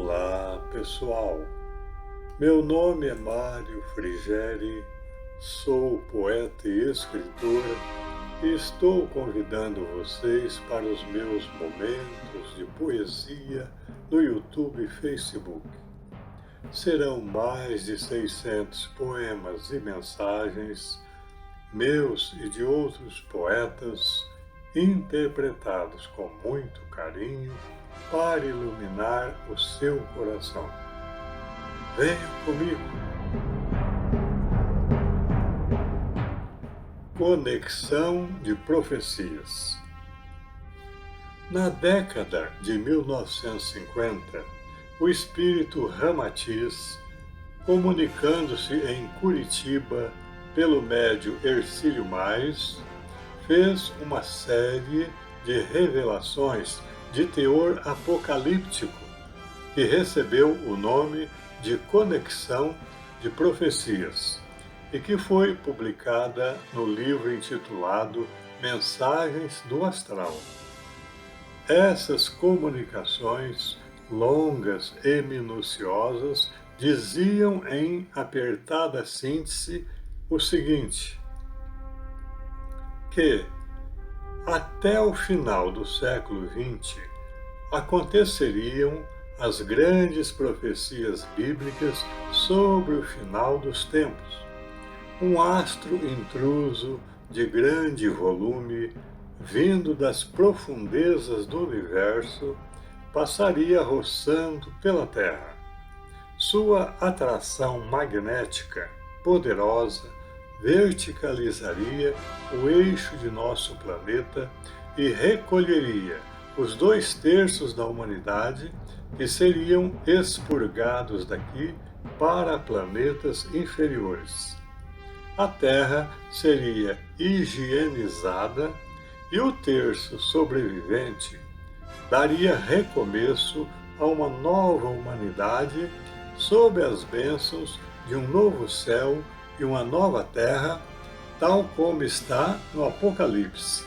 Olá, pessoal. Meu nome é Mário Frigeri, sou poeta e escritor e estou convidando vocês para os meus momentos de poesia no YouTube e Facebook. Serão mais de 600 poemas e mensagens, meus e de outros poetas, interpretados com muito carinho para iluminar o seu coração. Venha comigo! Conexão de profecias. Na década de 1950, o espírito Ramatiz, comunicando-se em Curitiba pelo médium Hercílio Mais, fez uma série de revelações de teor apocalíptico, que recebeu o nome de Conexão de Profecias e que foi publicada no livro intitulado Mensagens do Astral. Essas comunicações, longas e minuciosas, diziam em apertada síntese o seguinte: que até o final do século XX aconteceriam as grandes profecias bíblicas sobre o final dos tempos. Um astro intruso de grande volume, vindo das profundezas do universo, passaria roçando pela Terra. Sua atração magnética poderosa verticalizaria o eixo de nosso planeta e recolheria os 2/3 da humanidade que seriam expurgados daqui para planetas inferiores. A Terra seria higienizada e o terço sobrevivente daria recomeço a uma nova humanidade sob as bênçãos de um novo céu e uma nova terra, tal como está no Apocalipse.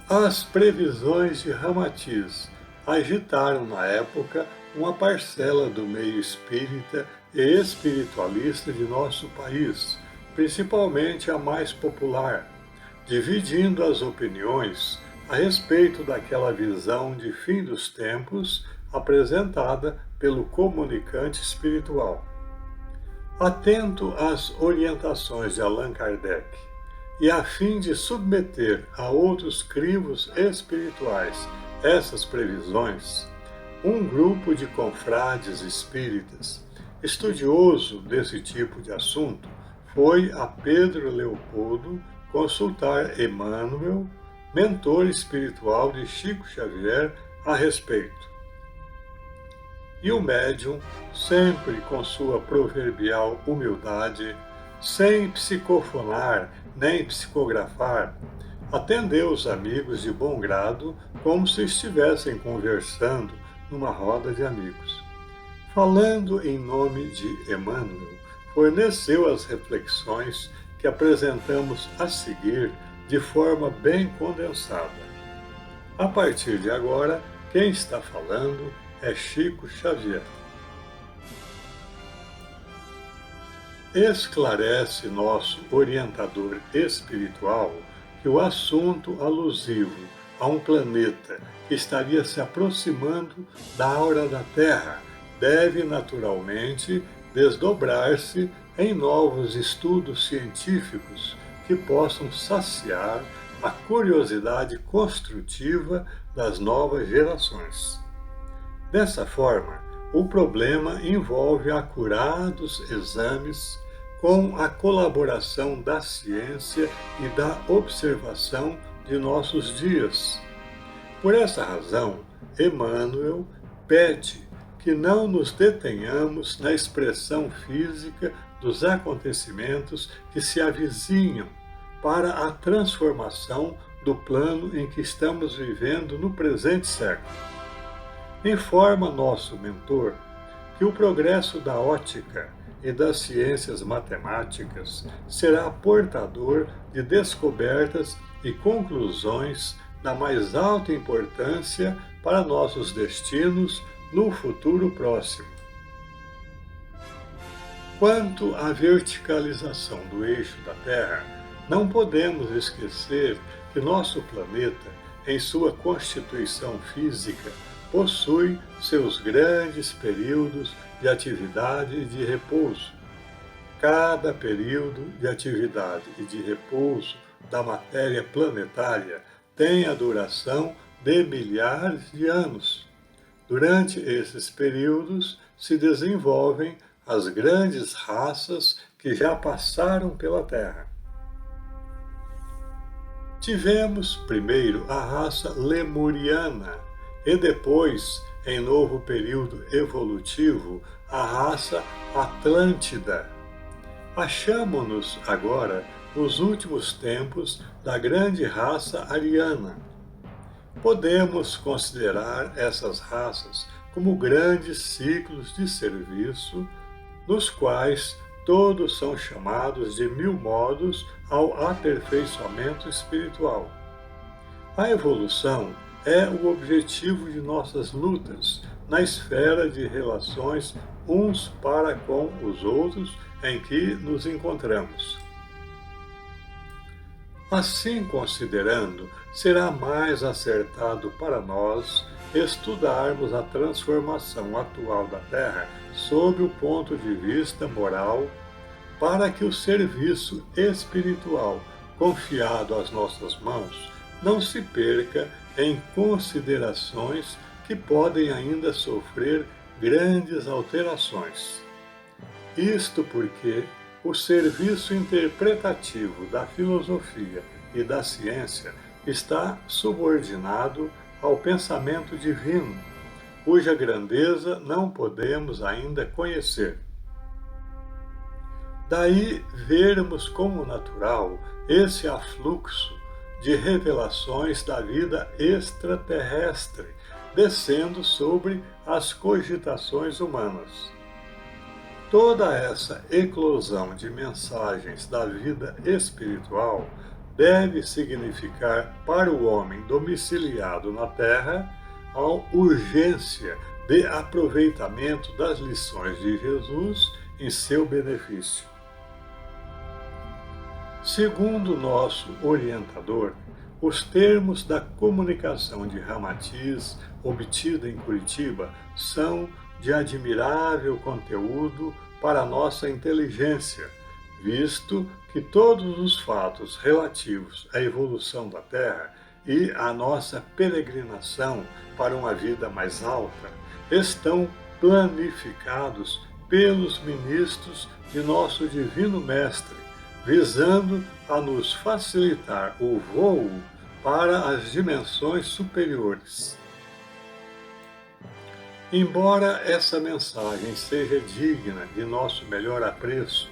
As previsões de Ramatiz agitaram na época uma parcela do meio espírita e espiritualista de nosso país, principalmente a mais popular, dividindo as opiniões a respeito daquela visão de fim dos tempos apresentada pelo comunicante espiritual. Atento às orientações de Allan Kardec e a fim de submeter a outros crivos espirituais essas previsões, um grupo de confrades espíritas, estudioso desse tipo de assunto, foi a Pedro Leopoldo consultar Emmanuel, mentor espiritual de Chico Xavier, a respeito. E o médium, sempre com sua proverbial humildade, sem psicofonar nem psicografar, atendeu os amigos de bom grado como se estivessem conversando numa roda de amigos. Falando em nome de Emmanuel, forneceu as reflexões que apresentamos a seguir de forma bem condensada. A partir de agora, quem está falando é Chico Xavier. Esclarece nosso orientador espiritual que o assunto alusivo a um planeta que estaria se aproximando da aura da Terra deve naturalmente desdobrar-se em novos estudos científicos que possam saciar a curiosidade construtiva das novas gerações. Dessa forma, o problema envolve acurados exames com a colaboração da ciência e da observação de nossos dias. Por essa razão, Emmanuel pede que não nos detenhamos na expressão física dos acontecimentos que se avizinham para a transformação do plano em que estamos vivendo no presente século. Informa nosso mentor que o progresso da ótica e das ciências matemáticas será portador de descobertas e conclusões da mais alta importância para nossos destinos no futuro próximo. Quanto à verticalização do eixo da Terra, não podemos esquecer que nosso planeta, em sua constituição física, possui seus grandes períodos de atividade e de repouso. Cada período de atividade e de repouso da matéria planetária tem a duração de milhares de anos. Durante esses períodos se desenvolvem as grandes raças que já passaram pela Terra. Tivemos primeiro a raça lemuriana e depois, em novo período evolutivo, a raça Atlântida. Achamo-nos agora nos últimos tempos da grande raça ariana. Podemos considerar essas raças como grandes ciclos de serviço, nos quais todos são chamados de 1000 modos ao aperfeiçoamento espiritual. A evolução é o objetivo de nossas lutas na esfera de relações uns para com os outros em que nos encontramos. Assim considerando, será mais acertado para nós estudarmos a transformação atual da Terra sob o ponto de vista moral, para que o serviço espiritual confiado às nossas mãos não se perca em considerações que podem ainda sofrer grandes alterações. Isto porque o serviço interpretativo da filosofia e da ciência está subordinado ao pensamento divino, cuja grandeza não podemos ainda conhecer. Daí vermos como natural esse afluxo de revelações da vida extraterrestre descendo sobre as cogitações humanas. Toda essa eclosão de mensagens da vida espiritual deve significar para o homem domiciliado na Terra a urgência de aproveitamento das lições de Jesus em seu benefício. Segundo nosso orientador, os termos da comunicação de Ramatiz obtida em Curitiba são de admirável conteúdo para a nossa inteligência, visto que todos os fatos relativos à evolução da Terra e à nossa peregrinação para uma vida mais alta estão planificados pelos ministros de nosso Divino Mestre, visando a nos facilitar o voo para as dimensões superiores. Embora essa mensagem seja digna de nosso melhor apreço,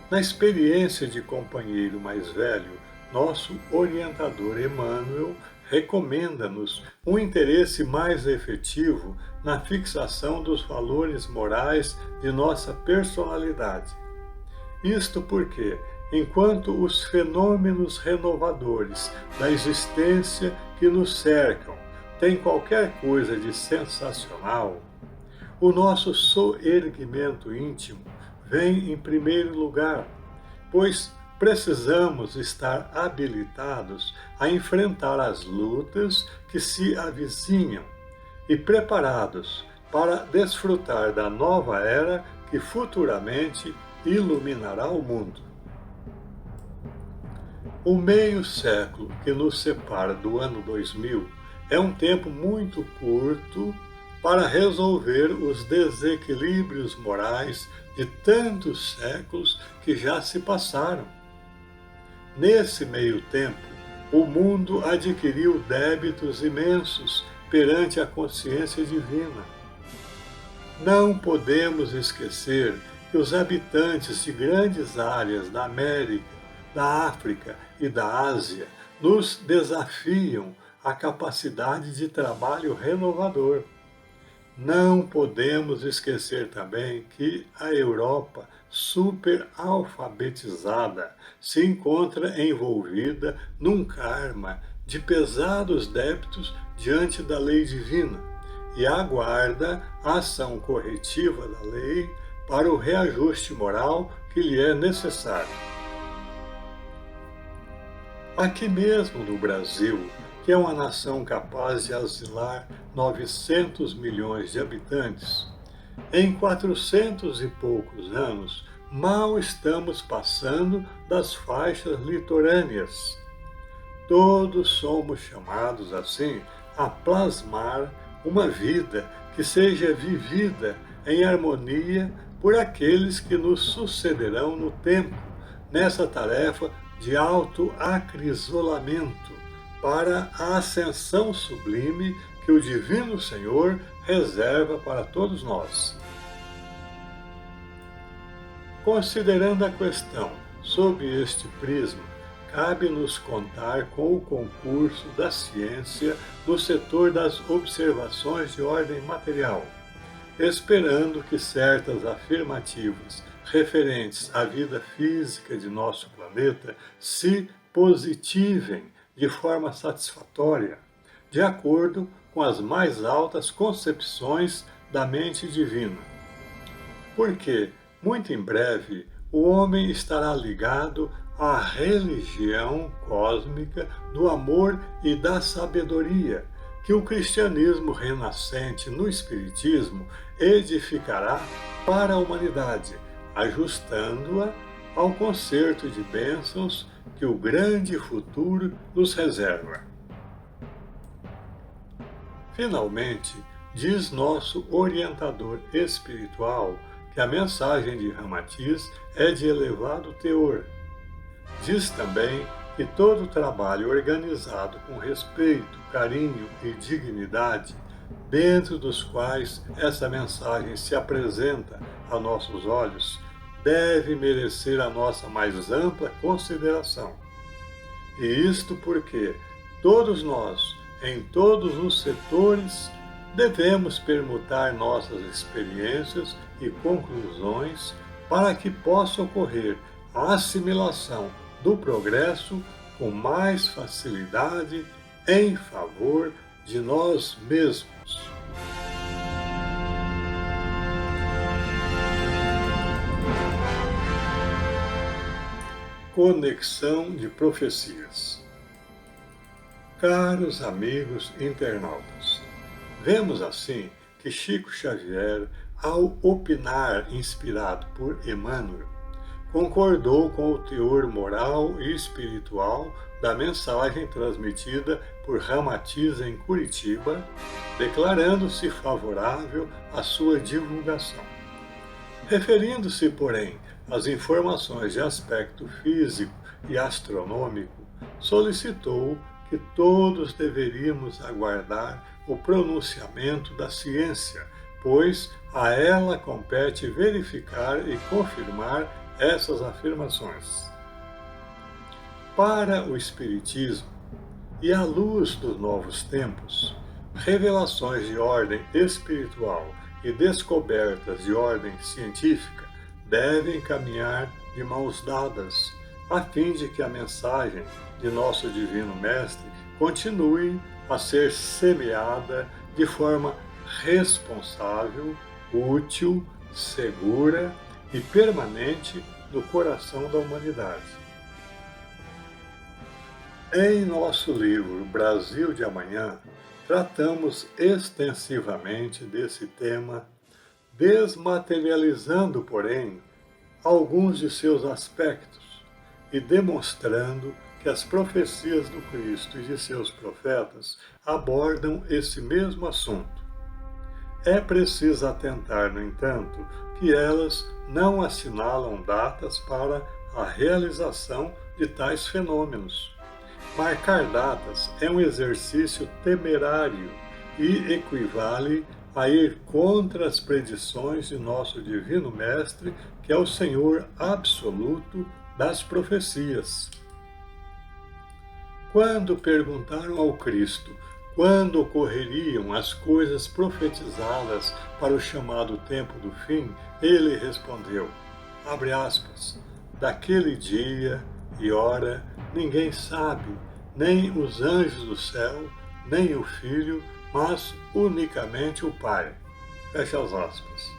na experiência de companheiro mais velho, nosso orientador Emmanuel recomenda-nos um interesse mais efetivo na fixação dos valores morais de nossa personalidade. Isto porque, enquanto os fenômenos renovadores da existência que nos cercam têm qualquer coisa de sensacional, o nosso soerguimento íntimo vem em primeiro lugar, pois precisamos estar habilitados a enfrentar as lutas que se avizinham e preparados para desfrutar da nova era que futuramente iluminará o mundo. O meio século que nos separa do ano 2000 é um tempo muito curto para resolver os desequilíbrios morais de tantos séculos que já se passaram. Nesse meio tempo, o mundo adquiriu débitos imensos perante a consciência divina. Não podemos esquecer que os habitantes de grandes áreas da América, da África e da Ásia nos desafiam a capacidade de trabalho renovador. Não podemos esquecer também que a Europa superalfabetizada se encontra envolvida num karma de pesados débitos diante da lei divina e aguarda a ação corretiva da lei para o reajuste moral que lhe é necessário. Aqui mesmo no Brasil, que é uma nação capaz de asilar 900 milhões de habitantes, em 400 e poucos anos, mal estamos passando das faixas litorâneas. Todos somos chamados assim a plasmar uma vida que seja vivida em harmonia por aqueles que nos sucederão no tempo, nessa tarefa de autoacrisolamento para a ascensão sublime que o Divino Senhor reserva para todos nós. Considerando a questão sob este prisma, cabe-nos contar com o concurso da ciência no setor das observações de ordem material, esperando que certas afirmativas referentes à vida física de nosso planeta se positivem de forma satisfatória, de acordo com as mais altas concepções da mente divina. Porque, muito em breve, o homem estará ligado à religião cósmica do amor e da sabedoria, que o cristianismo renascente no Espiritismo edificará para a humanidade, ajustando-a ao concerto de bênçãos que o grande futuro nos reserva. Finalmente, diz nosso orientador espiritual que a mensagem de Ramatiz é de elevado teor. Diz também que todo trabalho organizado com respeito, carinho e dignidade, dentro dos quais essa mensagem se apresenta a nossos olhos, deve merecer a nossa mais ampla consideração. E isto porque todos nós, em todos os setores, devemos permutar nossas experiências e conclusões para que possa ocorrer a assimilação do progresso com mais facilidade em favor de nós mesmos. Conexão de profecias. Caros amigos internautas, vemos assim que Chico Xavier, ao opinar inspirado por Emmanuel, concordou com o teor moral e espiritual da mensagem transmitida por Ramatiz em Curitiba, declarando-se favorável à sua divulgação. Referindo-se, porém, às informações de aspecto físico e astronômico, solicitou que todos deveríamos aguardar o pronunciamento da ciência, pois a ela compete verificar e confirmar essas afirmações. Para o Espiritismo, e à luz dos novos tempos, revelações de ordem espiritual e descobertas de ordem científica devem caminhar de mãos dadas, a fim de que a mensagem de nosso Divino Mestre continue a ser semeada de forma responsável, útil, segura e permanente no coração da humanidade. Em nosso livro Brasil de Amanhã, tratamos extensivamente desse tema, desmaterializando, porém, alguns de seus aspectos e demonstrando que as profecias do Cristo e de seus profetas abordam esse mesmo assunto. É preciso atentar, no entanto, que elas não assinalam datas para a realização de tais fenômenos. Marcar datas é um exercício temerário e equivale a ir contra as predições de nosso Divino Mestre, que é o Senhor absoluto das profecias. Quando perguntaram ao Cristo quando ocorreriam as coisas profetizadas para o chamado tempo do fim, ele respondeu, abre aspas, daquele dia e hora ninguém sabe, nem os anjos do céu, nem o Filho, mas unicamente o Pai. Fecha as aspas.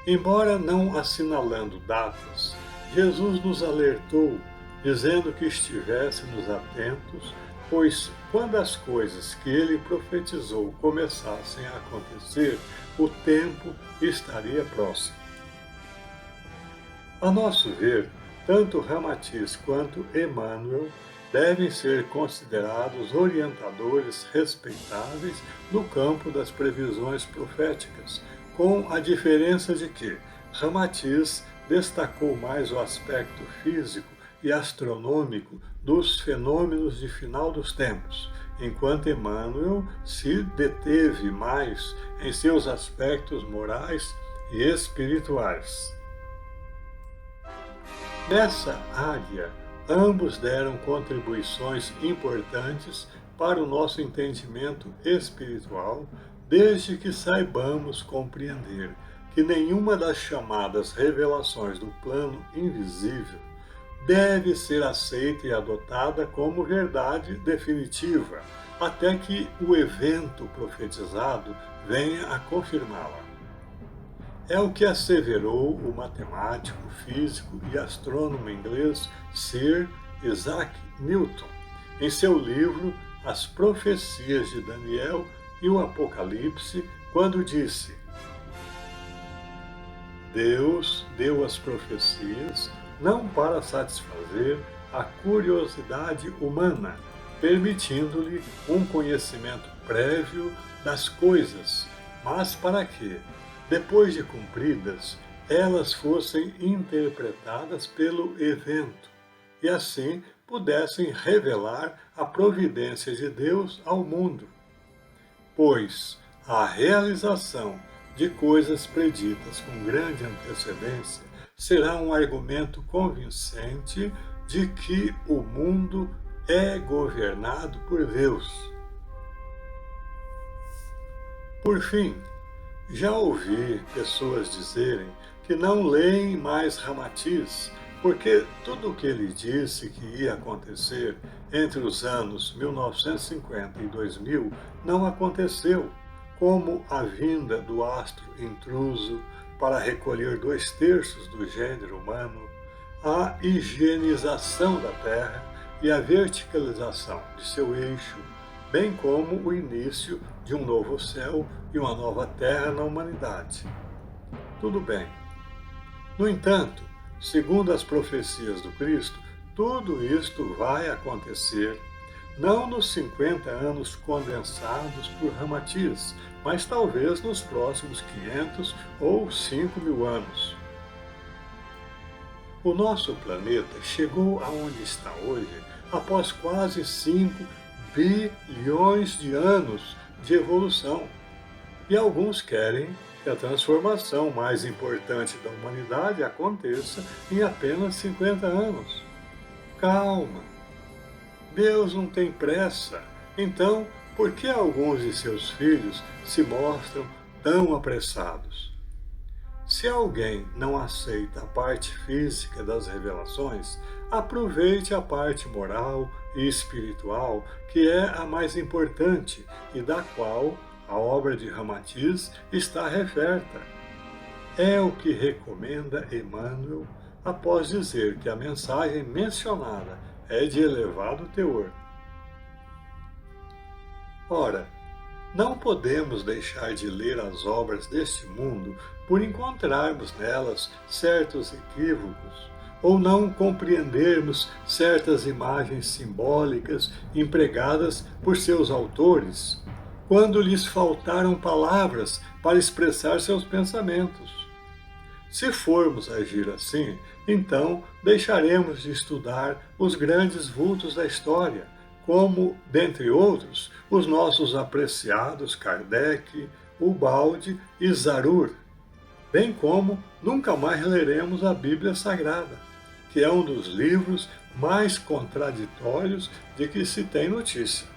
Embora não assinalando datas, Jesus nos alertou, dizendo que estivéssemos atentos, pois quando as coisas que ele profetizou começassem a acontecer, o tempo estaria próximo. A nosso ver, tanto Ramatiz quanto Emmanuel devem ser considerados orientadores respeitáveis no campo das previsões proféticas, com a diferença de que Ramatiz destacou mais o aspecto físico e astronômico dos fenômenos de final dos tempos, enquanto Emmanuel se deteve mais em seus aspectos morais e espirituais. Nessa área, ambos deram contribuições importantes para o nosso entendimento espiritual, desde que saibamos compreender que nenhuma das chamadas revelações do plano invisível deve ser aceita e adotada como verdade definitiva, até que o evento profetizado venha a confirmá-la. É o que asseverou o matemático, físico e astrônomo inglês Sir Isaac Newton em seu livro As Profecias de Daniel e o Apocalipse, quando disse: Deus deu as profecias não para satisfazer a curiosidade humana, permitindo-lhe um conhecimento prévio das coisas, mas para que, depois de cumpridas, elas fossem interpretadas pelo evento e assim pudessem revelar a providência de Deus ao mundo. Pois a realização de coisas preditas com grande antecedência será um argumento convincente de que o mundo é governado por Deus. Por fim, já ouvi pessoas dizerem que não leem mais Ramatiz, porque tudo o que ele disse que ia acontecer entre os anos 1950 e 2000 não aconteceu, como a vinda do astro intruso para recolher 2/3 do gênero humano, a higienização da Terra e a verticalização de seu eixo, bem como o início de um novo céu e uma nova terra na humanidade. Tudo bem. No entanto, segundo as profecias do Cristo, tudo isto vai acontecer, não nos 50 anos condensados por Ramatiz, mas talvez nos próximos 500 ou 5.000 anos. O nosso planeta chegou aonde está hoje após quase 5 bilhões de anos de evolução. E alguns querem que a transformação mais importante da humanidade aconteça em apenas 50 anos. Calma! Deus não tem pressa. Então, por que alguns de seus filhos se mostram tão apressados? Se alguém não aceita a parte física das revelações, aproveite a parte moral e espiritual, que é a mais importante e da qual a obra de Ramatiz está referta. É o que recomenda Emmanuel após dizer que a mensagem mencionada é de elevado teor. Ora, não podemos deixar de ler as obras deste mundo por encontrarmos nelas certos equívocos, ou não compreendermos certas imagens simbólicas empregadas por seus autores, quando lhes faltaram palavras para expressar seus pensamentos. Se formos agir assim, então deixaremos de estudar os grandes vultos da história, como, dentre outros, os nossos apreciados Kardec, Ubaldi e Zarur, bem como nunca mais leremos a Bíblia Sagrada, que é um dos livros mais contraditórios de que se tem notícia.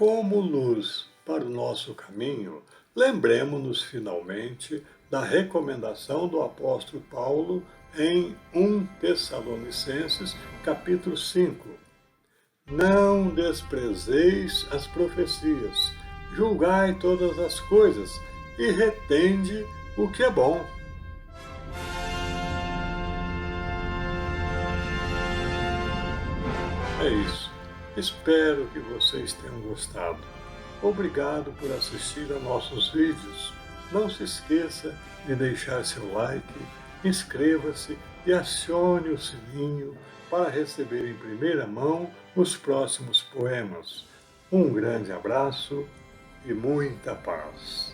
Como luz para o nosso caminho, lembremos-nos finalmente da recomendação do apóstolo Paulo em 1 Tessalonicenses, capítulo 5. Não desprezeis as profecias, julgai todas as coisas e retende o que é bom. É isso. Espero que vocês tenham gostado. Obrigado por assistir a nossos vídeos. Não se esqueça de deixar seu like, inscreva-se e acione o sininho para receber em primeira mão os próximos poemas. Um grande abraço e muita paz.